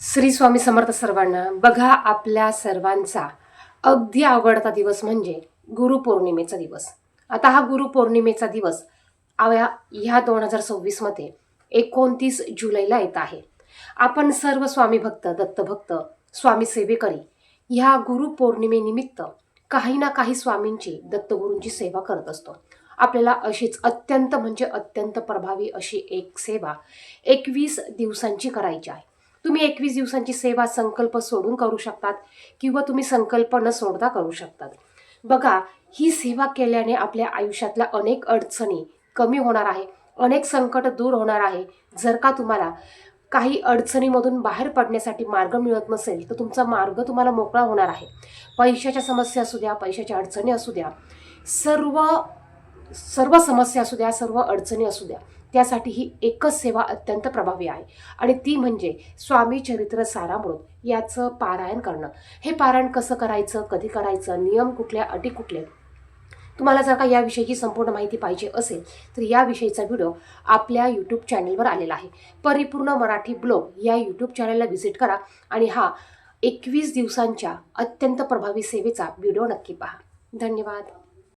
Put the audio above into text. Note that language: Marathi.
श्री स्वामी समर्थ सर्वांना. बघा, आपल्या सर्वांचा अगदी आवडता दिवस म्हणजे गुरुपौर्णिमेचा दिवस. आता हा गुरुपौर्णिमेचा दिवस ह्या 2026 मध्ये 29 जुलैला येत आहे. आपण सर्व स्वामी भक्त, दत्तभक्त, स्वामी सेवेकरी ह्या गुरुपौर्णिमेनिमित्त काही ना काही स्वामींची, दत्तगुरूंची सेवा करत असतो. आपल्याला अशीच अत्यंत म्हणजे अत्यंत प्रभावी अशी एक सेवा 21 दिवसांची करायची आहे. तुम्ही 21 दिवसांची सेवा संकल्प सोडून करू शकतात किंवा तुम्ही संकल्प न सोडता करू शकतात. बघा, ही सेवा केल्याने आपल्या आयुष्यातल्या अनेक अडचणी कमी होणार आहे, अनेक संकट दूर होणार आहे. जर का तुम्हाला काही अडचणीमधून बाहेर पडण्यासाठी मार्ग मिळत नसेल तर तुमचा मार्ग तुम्हाला मोकळा होणार आहे. पैशाच्या समस्या असू द्या, पैशाच्या अडचणी असू द्या, सर्व सर्व समस्या असू द्या, सर्व अडचणी असू द्या, त्यासाठी ही एकच सेवा अत्यंत प्रभावी आहे आणि ती म्हणजे स्वामी चरित्र सारामृत याचं पारायण करणं. हे पारायण कसं करायचं, कधी करायचं, नियम कुठले, अटी कुठले, तुम्हाला जर का याविषयीची संपूर्ण माहिती पाहिजे असेल तर याविषयीचा व्हिडिओ आपल्या यूट्यूब चॅनलवर आलेला आहे. परिपूर्ण मराठी ब्लॉग या यूट्यूब चॅनलला व्हिजिट करा आणि हा 21 दिवसांच्या अत्यंत प्रभावी सेवेचा व्हिडिओ नक्की पहा. धन्यवाद.